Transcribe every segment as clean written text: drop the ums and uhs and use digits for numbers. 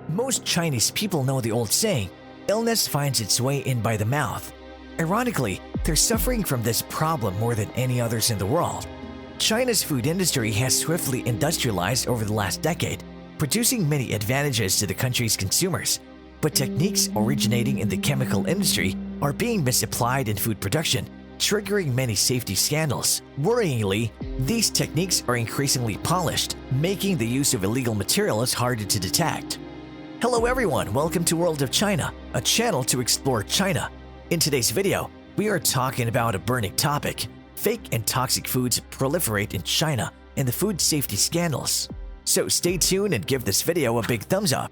Most Chinese people know the old saying, illness finds its way in by the mouth. Ironically, they're suffering from this problem more than any others in the world. China's food industry has swiftly industrialized over the last decade, producing many advantages to the country's consumers. But techniques originating in the chemical industry are being misapplied in food production, triggering many safety scandals. Worryingly, these techniques are increasingly polished, making the use of illegal materials harder to detect. Hello everyone, welcome to World of China, a channel to explore China. In today's video, we are talking about a burning topic: fake and toxic foods proliferate in China and the food safety scandals. So stay tuned and give this video a big thumbs up.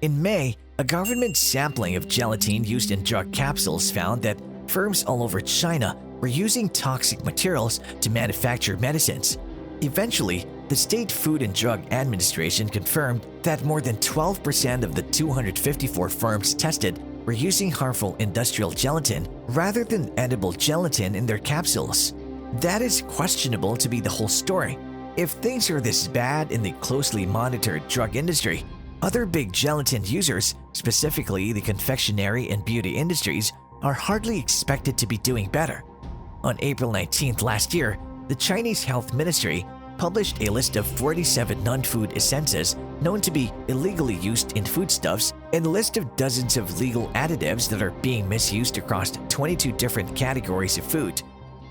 In May, a government sampling of gelatin used in drug capsules found that firms all over China were using toxic materials to manufacture medicines. Eventually, the State Food and Drug Administration confirmed that more than 12% of the 254 firms tested were using harmful industrial gelatin rather than edible gelatin in their capsules. That is questionable to be the whole story. If things are this bad in the closely monitored drug industry, other big gelatin users, specifically the confectionery and beauty industries, are hardly expected to be doing better. On April 19th last year, the Chinese Health Ministry published a list of 47 non-food essences known to be illegally used in foodstuffs and a list of dozens of legal additives that are being misused across 22 different categories of food.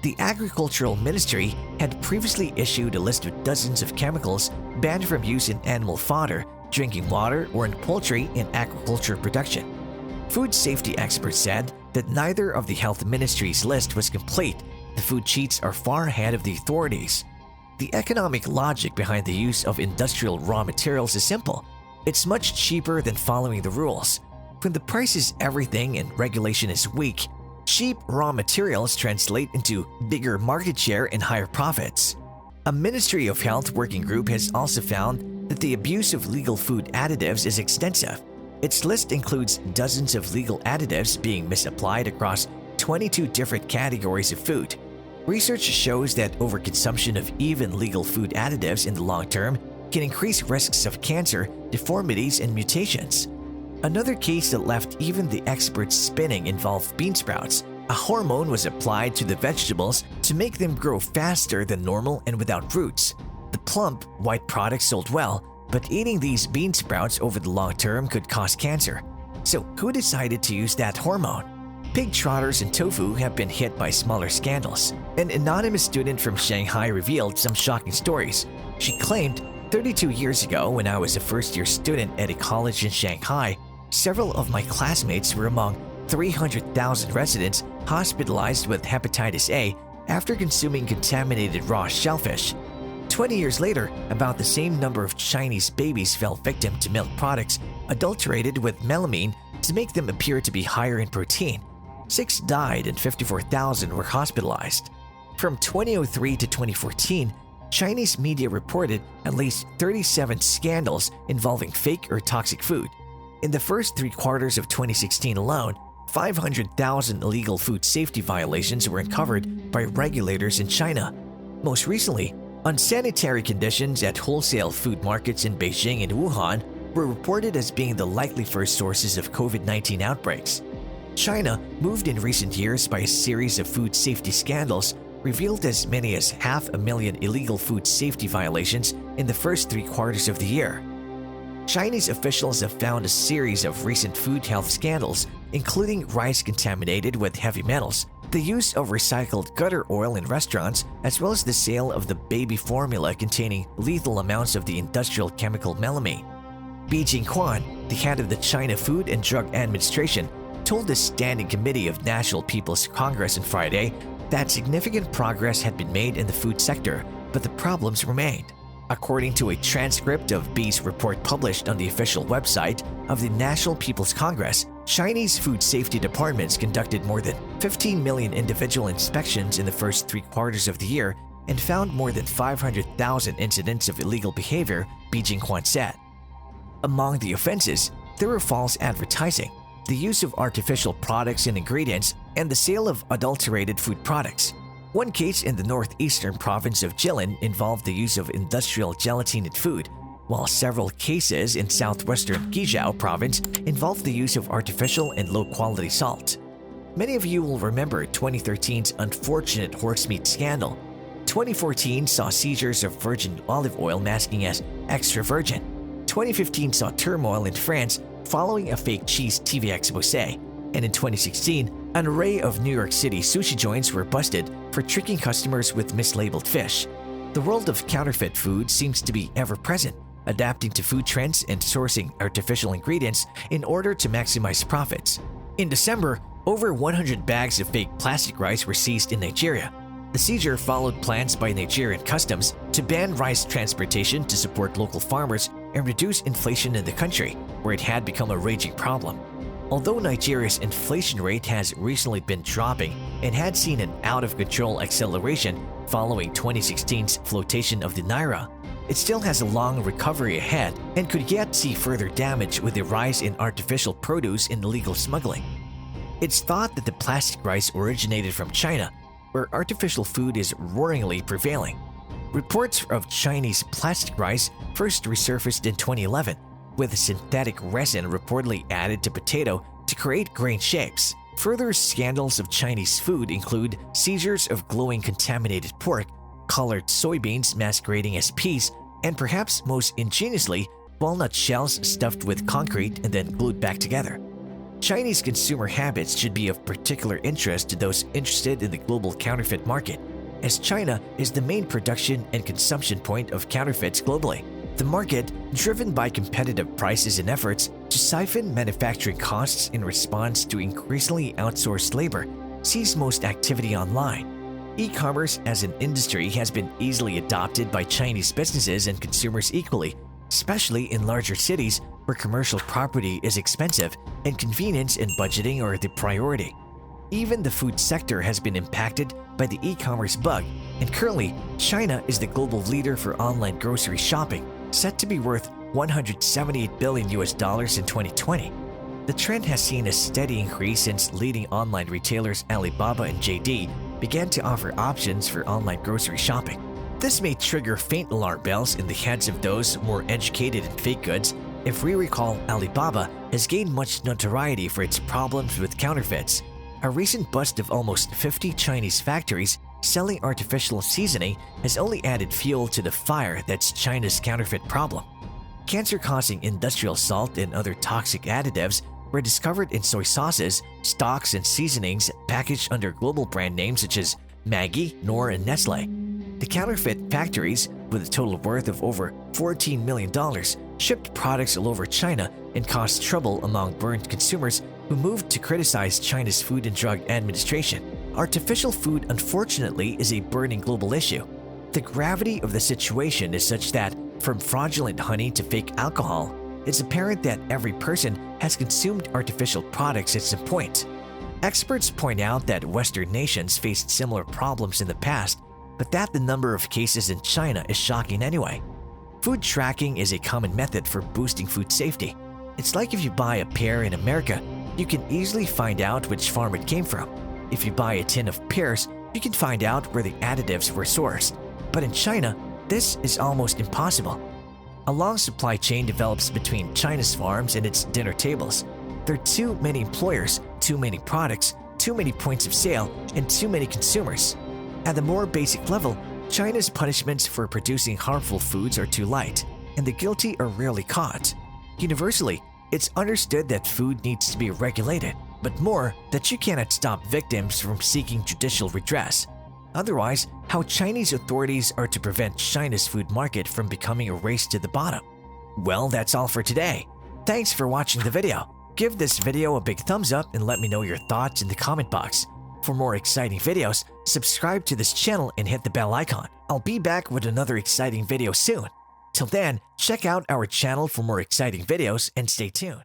The Agricultural Ministry had previously issued a list of dozens of chemicals banned from use in animal fodder, drinking water, or in poultry and aquaculture production. Food safety experts said that neither of the health ministry's list was complete. The food cheats are far ahead of the authorities. The economic logic behind the use of industrial raw materials is simple. It's much cheaper than following the rules. When the price is everything and regulation is weak, cheap raw materials translate into bigger market share and higher profits. A Ministry of Health working group has also found that the abuse of legal food additives is extensive. Its list includes dozens of legal additives being misapplied across 22 different categories of food. Research shows that overconsumption of even legal food additives in the long term can increase risks of cancer, deformities, and mutations. Another case that left even the experts spinning involved bean sprouts. A hormone was applied to the vegetables to make them grow faster than normal and without roots. The plump, white product sold well, but eating these bean sprouts over the long term could cause cancer. So who decided to use that hormone? Pig trotters and tofu have been hit by smaller scandals. An anonymous student from Shanghai revealed some shocking stories. She claimed, 32 years ago when I was a first-year student at a college in Shanghai, several of my classmates were among 300,000 residents hospitalized with hepatitis A after consuming contaminated raw shellfish. 20 years later, about the same number of Chinese babies fell victim to milk products adulterated with melamine to make them appear to be higher in protein. 6 died and 54,000 were hospitalized. From 2003 to 2014, Chinese media reported at least 37 scandals involving fake or toxic food. In the first 3 quarters of 2016 alone, 500,000 illegal food safety violations were uncovered by regulators in China. Most recently, unsanitary conditions at wholesale food markets in Beijing and Wuhan were reported as being the likely first sources of COVID-19 outbreaks. China, moved in recent years by a series of food safety scandals, revealed as many as 500,000 illegal food safety violations in the first 3 quarters of the year. Chinese officials have found a series of recent food health scandals, including rice contaminated with heavy metals, the use of recycled gutter oil in restaurants, as well as the sale of the baby formula containing lethal amounts of the industrial chemical melamine. Bi Jingquan, the head of the China Food and Drug Administration, told the Standing Committee of National People's Congress on Friday that significant progress had been made in the food sector, but the problems remained. According to a transcript of Bi's report published on the official website of the National People's Congress, Chinese food safety departments conducted more than 15 million individual inspections in the first 3 quarters of the year and found more than 500,000 incidents of illegal behavior, Bi Jingquan said. Among the offenses, there were false advertising, the use of artificial products and ingredients, and the sale of adulterated food products. One case in the northeastern province of Jilin involved the use of industrial gelatin in food. while several cases in southwestern Guizhou province involved the use of artificial and low-quality salt. Many of you will remember 2013's unfortunate horsemeat scandal. 2014 saw seizures of virgin olive oil masking as extra virgin. 2015 saw turmoil in France following a fake cheese TV expose. And in 2016, an array of New York City sushi joints were busted for tricking customers with mislabeled fish. The world of counterfeit food seems to be ever-present, adapting to food trends and sourcing artificial ingredients in order to maximize profits. In December, over 100 bags of fake plastic rice were seized in Nigeria. The seizure followed plans by Nigerian customs to ban rice transportation to support local farmers and reduce inflation in the country, where it had become a raging problem. Although Nigeria's inflation rate has recently been dropping and had seen an out-of-control acceleration following 2016's flotation of the naira, it still has a long recovery ahead and could yet see further damage with the rise in artificial produce and illegal smuggling. It's thought that the plastic rice originated from China, where artificial food is roaringly prevailing. Reports of Chinese plastic rice first resurfaced in 2011, with synthetic resin reportedly added to potato to create grain shapes. Further scandals of Chinese food include seizures of glowing contaminated pork, colored soybeans masquerading as peas, and perhaps most ingeniously, walnut shells stuffed with concrete and then glued back together. Chinese consumer habits should be of particular interest to those interested in the global counterfeit market, as China is the main production and consumption point of counterfeits globally. The market, driven by competitive prices and efforts to siphon manufacturing costs in response to increasingly outsourced labor, sees most activity online. E-commerce as an industry has been easily adopted by Chinese businesses and consumers equally, especially in larger cities where commercial property is expensive and convenience and budgeting are the priority. Even the food sector has been impacted by the e-commerce bug, and currently, China is the global leader for online grocery shopping, set to be worth $178 billion in 2020. The trend has seen a steady increase since leading online retailers Alibaba and JD began to offer options for online grocery shopping. This may trigger faint alarm bells in the heads of those more educated in fake goods. If we recall, Alibaba has gained much notoriety for its problems with counterfeits. A recent bust of almost 50 Chinese factories selling artificial seasoning has only added fuel to the fire that's China's counterfeit problem. Cancer-causing industrial salt and other toxic additives were discovered in soy sauces, stocks, and seasonings packaged under global brand names such as Maggi, Knorr, and Nestle. The counterfeit factories, with a total worth of over $14 million, shipped products all over China and caused trouble among burned consumers who moved to criticize China's Food and Drug Administration. Artificial food, unfortunately, is a burning global issue. The gravity of the situation is such that, from fraudulent honey to fake alcohol, it's apparent that every person has consumed artificial products at some point. Experts point out that Western nations faced similar problems in the past, but that the number of cases in China is shocking anyway. Food tracking is a common method for boosting food safety. It's like if you buy a pear in America, you can easily find out which farm it came from. If you buy a tin of pears, you can find out where the additives were sourced. But in China, this is almost impossible. A long supply chain develops between China's farms and its dinner tables. There are too many employers, too many products, too many points of sale, and too many consumers. At the more basic level, China's punishments for producing harmful foods are too light, and the guilty are rarely caught. Universally, it's understood that food needs to be regulated, but more, that you cannot stop victims from seeking judicial redress. Otherwise, how Chinese authorities are to prevent China's food market from becoming a race to the bottom? Well, that's all for today. Thanks for watching the video. Give this video a big thumbs up and let me know your thoughts in the comment box. For more exciting videos, subscribe to this channel and hit the bell icon. I'll be back with another exciting video soon. Till then, check out our channel for more exciting videos and stay tuned.